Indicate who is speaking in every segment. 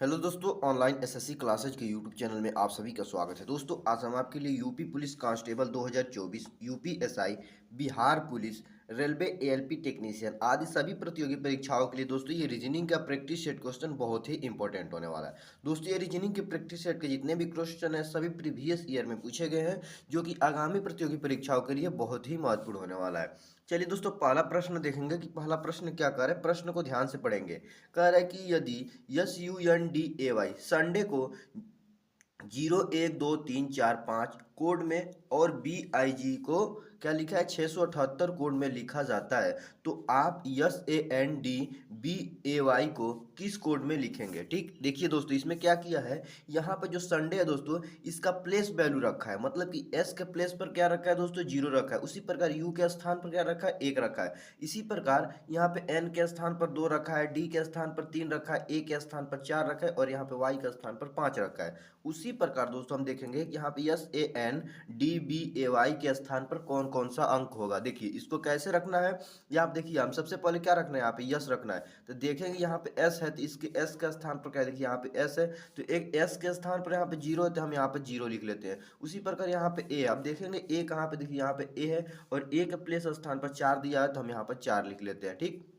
Speaker 1: Hello दोस्तों, online SSC classes के YouTube channel में आप सभी का स्वागत है। दोस्तों, आज हम आपके लिए UP police constable 2024, UPSI, Bihar police, railway ALP technician आदि सभी प्रतियोगी परीक्षाओं के लिए दोस्तों ये रीजनिंग का प्रैक्टिस सेट क्वेश्चन बहुत ही इंपॉर्टेंट होने वाला है। दोस्तों, ये रीजनिंग के प्रैक्टिस सेट के जितने भी क्वेश्चन हैं सभी प्रीवियस ईयर में पूछे गए हैं, जो कि आगामी प्रतियोगी परीक्षाओं के लिए बहुत ही महत्वपूर्ण होने वाला है। चलिए दोस्तों, पहला प्रश्न देखेंगे कि पहला प्रश्न क्या कह रहा है। प्रश्न को ध्यान से पढ़ेंगे। कह रहा है कि यदि SUNDAY संडे को 0 1 2 3 4 5 कोड में और BIG को क्या लिखा है 678 कोड में लिखा जाता है, तो आप SANDBAY को किस कोड में लिखेंगे। ठीक, देखिए दोस्तों, इसमें क्या किया है, यहाँ पे जो संडे है दोस्तों इसका प्लेस वैल्यू रखा है, मतलब कि S के प्लेस पर क्या रखा है दोस्तों, 0 रखा है। उसी प्रकार U के स्थान पर क्या रखा है, 1 रखा है। इसी प्रकार यहाँ पे N के स्थान पर 2 रखा है, D के स्थान पर 3 रखा है, A के स्थान पर 4 रखा है और यहाँ पे Y के स्थान पर 5 रखा है। उसी प्रकार दोस्तों हम देखेंगे कि यहाँ पे SANDBAY के स्थान पर कौन कौन सा अंक होगा। देखिए इसको कैसे रखना है, ये आप देखिए, हम सबसे पहले क्या रखना है, यहाँ पे यस रखना है। तो देखेंगे यहाँ पे S है, तो इसके S के स्थान पर क्या, देखिए यहाँ पे S है, तो एक S के स्थान पर यहाँ पे 0 है, तो हम यहाँ पे 0 लिख लेते हैं। उसी प्रकार यहाँ पे A, अब देखेंगे A कहाँ पे, देखिए यहाँ पे A है और A के प्लेस स्थान पर 4 दिया है, तो हम यहाँ पर 4 लिख लेते हैं। ठीक,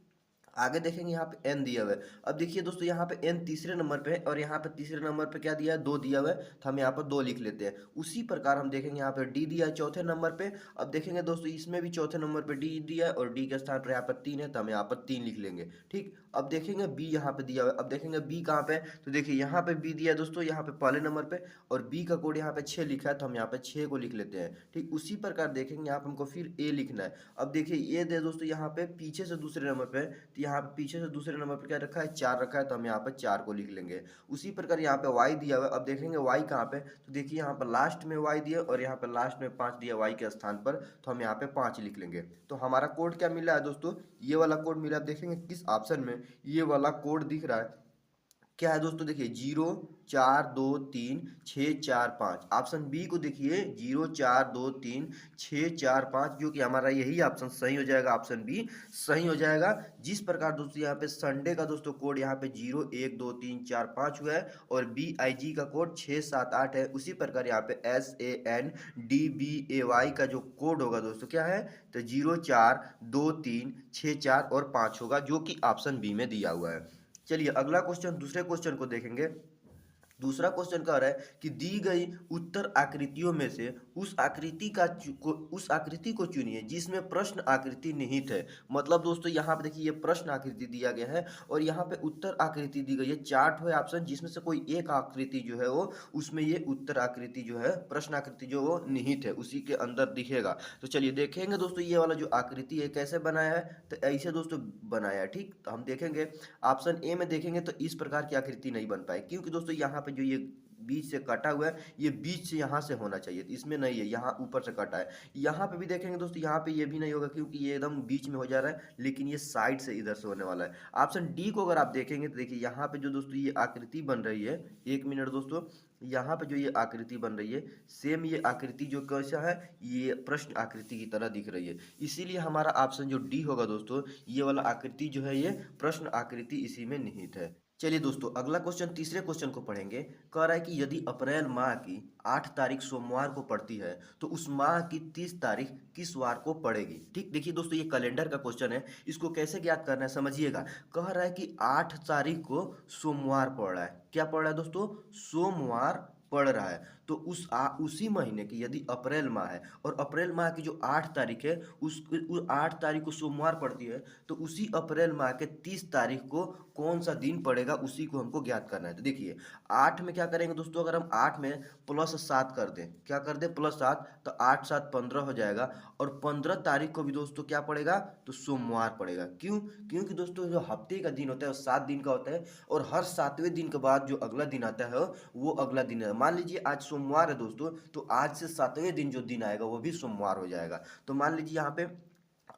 Speaker 1: आगे देखेंगे यहाँ पे n दिया हुआ है। अब देखिए दोस्तों, यहाँ पे n तीसरे नंबर पे है और यहाँ पे तीसरे नंबर पे क्या दिया है, 2 दिया हुआ है, तो हम यहाँ पर 2 लिख लेते हैं। उसी प्रकार हम देखेंगे यहाँ पे d दिया है चौथे नंबर पे। अब देखेंगे दोस्तों, इसमें भी चौथे नंबर पे d दिया है और d के स्थान पर यहाँ पर 3 है, तो हम यहाँ पर 3 लिख लेंगे। ठीक, अब देखेंगे b यहाँ पे दिया हुआ है। अब देखेंगे b कहाँ पे है, तो देखिए यहाँ पे b दिया है दोस्तों, यहाँ पे पहले नंबर पे, और b का कोड यहाँ पे 6 लिखा है, तो हम यहाँ पे 6 को लिख लेते हैं। ठीक, उसी प्रकार देखेंगे यहाँ पे हमको फिर a लिखना है। अब देखिए a दे दोस्तों यहाँ पे पीछे से दूसरे नंबर पे, तो यहाँ पे पीछे से दूसरे नंबर पर क्या रखा है, 4 रखा है, तो हम यहाँ पर 4 को लिख लेंगे। उसी प्रकार यहाँ पे y दिया हुआ है। अब देखेंगे y कहाँ पे, तो देखिए यहाँ पर लास्ट में y दिया और यहाँ पर लास्ट में 5 दिया y के स्थान पर, तो हम यहाँ पे 5 लिख लेंगे। तो हमारा कोड क्या मिला है दोस्तों, ये वाला कोड मिला है। देखेंगे किस ऑप्शन में ये वाला कोड दिख रहा है, क्या है दोस्तों, देखिए 0 4 2 3 6 4 5। ऑप्शन बी को देखिए 0 4 2 3 6 4 5, जो कि हमारा यही ऑप्शन सही हो जाएगा। ऑप्शन बी सही हो जाएगा। जिस प्रकार दोस्तों यहाँ पे संडे का दोस्तों कोड यहाँ पे 0 1 2 3 4 5 हुआ है और BIG का कोड 6 7 8 है, उसी प्रकार यहाँ पे SANDBAY का जो कोड होगा दोस्तों क्या है, तो 0 4 2 3 6 4 और 5 होगा, जो कि ऑप्शन बी में दिया हुआ है। चलिए अगला क्वेश्चन, दूसरे क्वेश्चन को देखेंगे। दूसरा क्वेश्चन कह रहा है कि दी गई उत्तर आकृतियों में से उस आकृति को चुनिए जिसमें प्रश्न आकृति निहित है। मतलब दोस्तों यहाँ पे देखिए ये प्रश्न आकृति दिया गया है और यहाँ पे उत्तर आकृति दी गई है। चार्ट है ऑप्शन, जिसमें से कोई एक आकृति जो है वो, उसमें ये उत्तर आकृति जो है, प्रश्न आकृति जो वो निहित है, उसी के अंदर दिखेगा। तो चलिए देखेंगे दोस्तों, ये वाला जो आकृति है कैसे बनाया है, तो ऐसे दोस्तों बनाया है। ठीक, तो हम देखेंगे ऑप्शन ए में देखेंगे तो इस प्रकार की आकृति नहीं बन पाए, क्योंकि दोस्तों यहाँ पे जो ये बीच से कटा हुआ है, ये बीच से यहाँ से होना चाहिए, तो इसमें नहीं है, यहाँ ऊपर से कटा है। यहाँ पे भी देखेंगे दोस्तों, यहाँ पे ये भी नहीं होगा क्योंकि ये एकदम बीच में हो जा रहा है, लेकिन ये साइड से इधर से होने वाला है। ऑप्शन डी को अगर आप देखेंगे तो देखिए यहाँ पे जो दोस्तों ये आकृति बन रही है, 1 मिनट दोस्तों, यहाँ पे जो ये आकृति बन रही है, सेम ये आकृति जो कैसा है, ये प्रश्न आकृति की तरह दिख रही है। इसीलिए हमारा ऑप्शन जो डी होगा दोस्तों, ये वाला आकृति जो है ये प्रश्न आकृति इसी में निहित है। चलिए दोस्तों अगला क्वेश्चन, तीसरे क्वेश्चन को पढ़ेंगे। कह रहा है कि यदि अप्रैल माह की 8 तारीख सोमवार को पड़ती है तो उस माह की 30 तारीख किस वार को पड़ेगी। ठीक, देखिए दोस्तों ये कैलेंडर का क्वेश्चन है, इसको कैसे ज्ञात करना है समझिएगा। कह रहा है कि 8 तारीख को सोमवार पड़ रहा है, क्या पड़ रहा है दोस्तों, सोमवार पड़ रहा है। तो उसी महीने की यदि अप्रैल माह है और अप्रैल माह की जो 8 तारीख है उस 8 तारीख को सोमवार पड़ती है, तो उसी अप्रैल माह के 30 तारीख को कौन सा दिन पड़ेगा, उसी को हमको ज्ञात करना है। तो देखिए 8 में क्या करेंगे दोस्तों, अगर हम 8 में +7 कर दें, क्या कर दें +7, तो 8 7 15 हो जाएगा। और 15 तारीख को भी दोस्तों क्या पड़ेगा, तो सोमवार पड़ेगा। क्यों, क्योंकि दोस्तों जो हफ्ते का दिन होता है वो 7 दिन का होता है और हर 7वें दिन के बाद जो अगला दिन आता है वो अगला दिन है। मान लीजिए आज सोमवार है दोस्तों, तो आज से 7वें दिन जो दिन आएगा वो भी सोमवार हो जाएगा। तो मान लीजिए यहाँ पे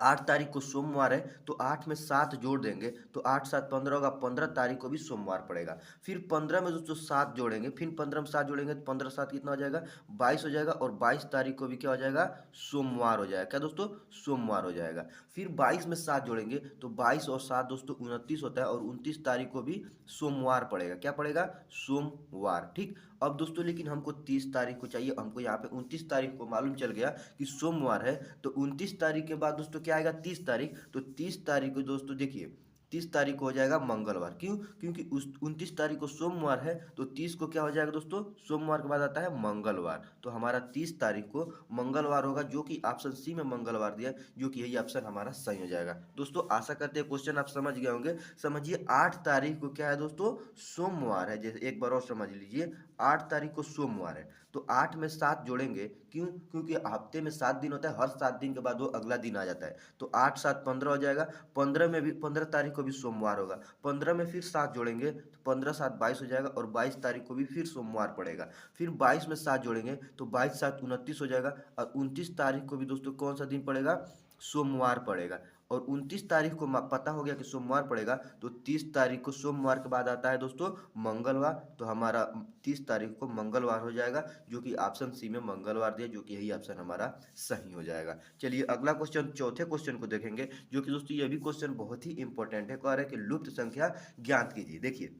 Speaker 1: 8 तारीख को सोमवार है तो 8 में 7 जोड़ देंगे तो 8 7 15 होगा, 15 तारीख को भी सोमवार पड़ेगा। फिर 15 में दोस्तों 7 जोड़ेंगे, फिर 15 में 7 जोड़ेंगे तो 15 7 कितना हो जाएगा, 22 हो जाएगा, और 22 तारीख को भी क्या हो जाएगा, सोमवार हो जाएगा। क्या दोस्तों, सोमवार हो जाएगा। फिर 22 में 7 जोड़ेंगे तो 22 और 7 दोस्तों 29 होता है, और 29 तारीख को भी सोमवार पड़ेगा। क्या पड़ेगा, सोमवार। ठीक। अब दोस्तों लेकिन हमको 30 तारीख को चाहिए, हमको यहाँ पे 29 तारीख को मालूम चल गया कि सोमवार है, तो 29 तारीख के बाद दोस्तों क्या आएगा, 30 तारीख। तो 30 तारीख को दोस्तों देखिए 30 तारीख को हो जाएगा मंगलवार। क्यों, क्योंकि उस 29 तारीख को सोमवार है, तो 30 को क्या हो जाएगा दोस्तों, सोमवार के बाद आता है मंगलवार, तो हमारा 30 तारीख को मंगलवार होगा, जो कि ऑप्शन सी में मंगलवार दिया है, जो कि यही ऑप्शन हमारा सही हो जाएगा। दोस्तों आशा करते हैं क्वेश्चन आप समझ गए होंगे। समझिए 8 तारीख को क्या है दोस्तों, सोमवार है। जैसे एक बार और समझ लीजिए, 8 तारीख को सोमवार है तो 8 में 7 जोड़ेंगे। क्यों, क्योंकि हफ्ते में 7 दिन होता है, हर 7 दिन के बाद वो अगला दिन आ जाता है, तो 8 7 15 हो जाएगा। 15 में भी 15 तारीख को भी सोमवार होगा, 15 में फिर 7 जोड़ेंगे तो 15 7 22 हो जाएगा, और 22 तारीख को भी फिर सोमवार पड़ेगा। फिर 22 में 7 जोड़ेंगे तो 22 7 29 हो जाएगा, और 29 तारीख को भी दोस्तों कौन सा दिन पड़ेगा, सोमवार पड़ेगा। और 29 तारीख को पता हो गया कि सोमवार पड़ेगा, तो 30 तारीख को सोमवार के बाद आता है दोस्तों मंगलवार, तो हमारा 30 तारीख को मंगलवार हो जाएगा, जो कि ऑप्शन सी में मंगलवार दिया, जो कि यही ऑप्शन हमारा सही हो जाएगा। चलिए अगला क्वेश्चन, चौथे क्वेश्चन को देखेंगे, जो कि दोस्तों ये भी क्वेश्चन बहुत ही इंपॉर्टेंट है। कह रहा है कि लुप्त संख्या ज्ञात कीजिए। देखिए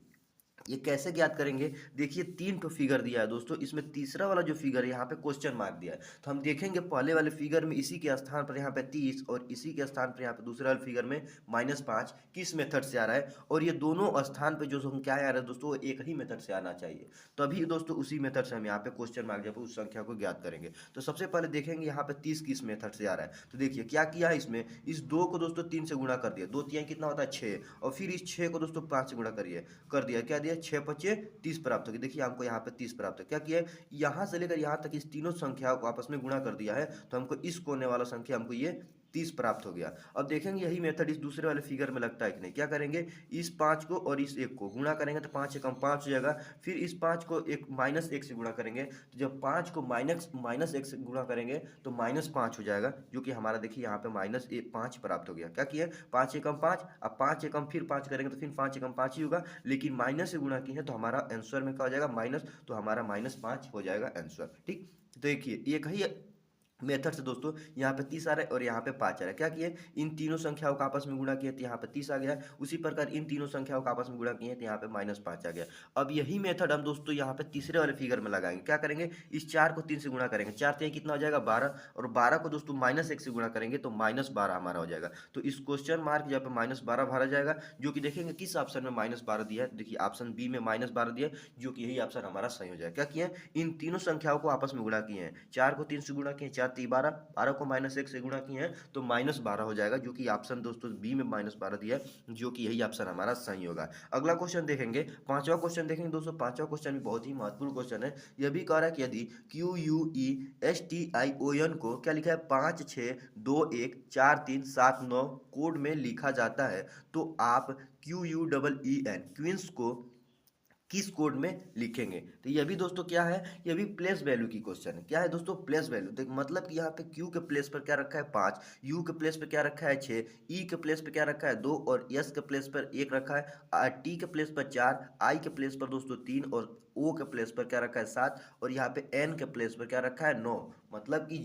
Speaker 1: ये कैसे ज्ञात करेंगे, देखिए 3 तो फिगर दिया है दोस्तों, इसमें तीसरा वाला जो फिगर है यहाँ पे क्वेश्चन मार्क दिया है, तो हम देखेंगे पहले वाले फिगर में इसी के स्थान पर यहाँ पे 30, और इसी के स्थान पर यहाँ पे दूसरे वाले फिगर में -5 किस मेथड से आ रहा है, और ये दोनों स्थान पे जो संख्या आ रहा है दोस्तों, वो एक ही मेथड से आना चाहिए, तभी दोस्तों उसी मेथड से हम यहाँ पे क्वेश्चन मार्क जब उस संख्या को ज्ञात करेंगे। तो सबसे पहले देखेंगे यहाँ पे 30 किस मेथड से आ रहा है, तो देखिए क्या किया है, इसमें इस 2 को दोस्तों 3 से गुणा कर दिया, 2 तिहाई कितना होता है 6, और फिर इस 6 को दोस्तों 5 से गुणा कर दिया, क्या दिया, 6 पचे 30 प्राप्त हो गया। देखिए हमको यहाँ पे 30 प्राप्त है। क्या किया है, यहाँ से लेकर यहाँ तक इस तीनों संख्याओं को आपस में गुणा कर दिया है, तो हमको इस कोने वाला संख्या हमको ये 30 प्राप्त हो गया। अब देखेंगे यही मेथड इस दूसरे वाले फिगर में लगता है कि नहीं। क्या करेंगे, इस 5 को और इस 1 को गुणा करेंगे तो 5 एकम 5 हो जाएगा, फिर इस 5 को एक -1 से गुणा करेंगे, तो जब 5 को माइनस 1 से गुणा करेंगे तो -5 हो जाएगा, जो कि हमारा देखिए यहाँ पे -5 प्राप्त हो गया। क्या किया, 5 एकम 5, अब 5 एकम फिर 5 करेंगे तो फिर 5 एकम 5 ही होगा, लेकिन माइनस से गुणा की है तो हमारा आंसर में क्या हो जाएगा, माइनस, तो हमारा -5 हो जाएगा आंसर। ठीक, तो देखिए एक ही मेथड से दोस्तों यहाँ पे 30 आ रहा है और यहाँ पे 5 आ रहा है। क्या किए, इन तीनों संख्याओं का आपस में गुणा किए तो यहाँ पे 30 आ गया है, उसी प्रकार इन तीनों संख्याओं का आपस में गुणा किए तो यहाँ पे -5 आ गया। अब यही मेथड हम दोस्तों यहाँ पे तीसरे वाले फिगर में लगाएंगे। क्या करेंगे, इस 4 को 3 से गुणा करेंगे, 4 3 कितना हो जाएगा 12, और 12 को दोस्तों -1 से गुणा करेंगे तो -12 हमारा हो जाएगा। तो इस क्वेश्चन मार्क जहाँ पे -12 भरा जाएगा, जो कि देखेंगे किस ऑप्शन में -12 दिया है, देखिए ऑप्शन बी में -12 दिया है, जो कि यही ऑप्शन हमारा सही हो जाएगा। क्या किए, इन तीनों संख्याओं को आपस में गुणा किए हैं, 4 को 3 से गुणा किए, 4 3 12, 12 को -1 से गुणा किए हैं तो -12 हो जाएगा, जो कि ऑप्शन दोस्तों बी में -12 दिया है, जो कि यही ऑप्शन हमारा सही होगा। अगला क्वेश्चन देखेंगे, पांचवा क्वेश्चन देखेंगे दोस्तों। पांचवा क्वेश्चन भी बहुत ही महत्वपूर्ण क्वेश्चन है। यह भी कह रहा है कि यदि QUESTION को क्या लिखा है, 5 6 2 1 4 3 7 9 कोड में लिखा जाता है, तो आप QUEEN क्वींस को किस कोड में लिखेंगे। तो ये भी दोस्तों क्या है, ये भी प्लेस वैल्यू की क्वेश्चन है। क्या है दोस्तों, प्लेस वैल्यू। देख मतलब कि यहाँ पे Q के प्लेस पर क्या रखा है 5, U के प्लेस पर क्या रखा है 6, E के प्लेस पर क्या रखा है 2, और S के प्लेस पर 1 रखा है, T के प्लेस पर 4, I के प्लेस पर दोस्तों 3, और O के प्लेस पर क्या रखा है 7, और यहाँ पे N के प्लेस पर क्या रखा है 9। मतलब कि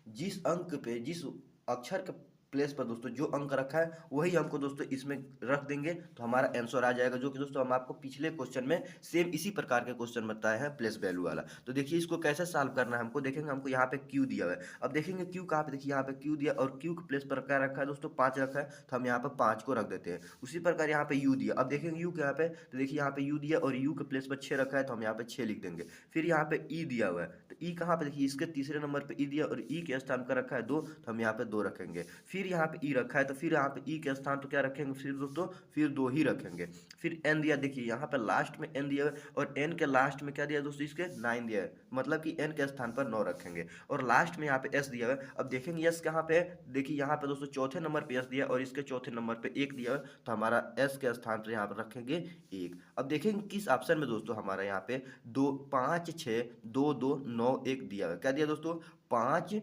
Speaker 1: जिस अंक पे, जिस अक्षर के प्लेस पर दोस्तों जो अंक रखा है वही हमको दोस्तों इसमें रख देंगे, तो हमारा आंसर आ जाएगा, जो कि दोस्तों हम आपको पिछले क्वेश्चन में सेम इसी प्रकार के क्वेश्चन बताए हैं प्लेस वैल्यू वाला। तो देखिए इसको कैसे सॉल्व करना है हमको, देखेंगे हमको यहाँ पे Q दिया हुआ है। अब देखेंगे Q कहाँ पे, देखिए यहाँ पे Q दिया, और Q के प्लेस पर क्या रखा है दोस्तों 5 रखा है, तो हम यहाँ पे 5 को रख देते हैं। उसी प्रकार यहाँ पे U दिया, अब देखेंगे U यहाँ पे, तो देखिए यहाँ पे U दिया और U के प्लेस पर 6 रखा है, तो हम यहाँ पे 6 लिख देंगे। फिर यहाँ पे E दिया हुआ है, तो E कहाँ पे, देखिए इसके तीसरे नंबर पे E दिया, और E के स्थान पर रखा है 2, तो हम यहाँ पे 2 रखेंगे। फिर यहाँ पे E रखा है, तो फिर यहाँ पे E के स्थान पर क्या रखेंगे फिर दोस्तों, फिर 2 ही रखेंगे। फिर N दिया, देखिए यहाँ पे लास्ट में N दिया है, और N के लास्ट में क्या दिया दोस्तों, इसके 9 दिया है, मतलब कि N के स्थान पर 9 रखेंगे। और लास्ट में यहाँ पे S दिया है। अब देखेंगे S कहाँ पे है, देखिए यहाँ पे दोस्तों चौथे नंबर पे S दिया है, और इसके चौथे नंबर पे 1 दिया है, तो हमारा S के स्थान पर यहाँ पर रखेंगे 1। अब देखेंगे किस ऑप्शन में दोस्तों हमारा यहाँ पे 2 5 6 2 2 9 1 दिया है। क्या दिया दोस्तों, 5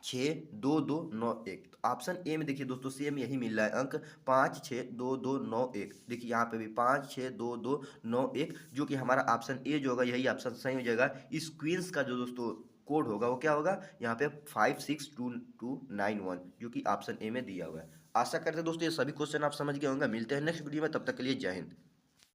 Speaker 1: 56229 तो ऑप्शन ए में देखिए दोस्तों सेम यही मिल रहा है अंक 56229। देखिए यहाँ पे भी 56229, जो कि हमारा ऑप्शन ए जो होगा यही ऑप्शन सही हो जाएगा। इस क्वींस का जो दोस्तों कोड होगा वो क्या होगा यहाँ पे 562291, जो कि ऑप्शन ए में दिया हुआ है। आशा करते हैं दोस्तों ये सभी क्वेश्चन आप समझ गए होंगे। मिलते हैं नेक्स्ट वीडियो में, तब तक के लिए जय हिंद।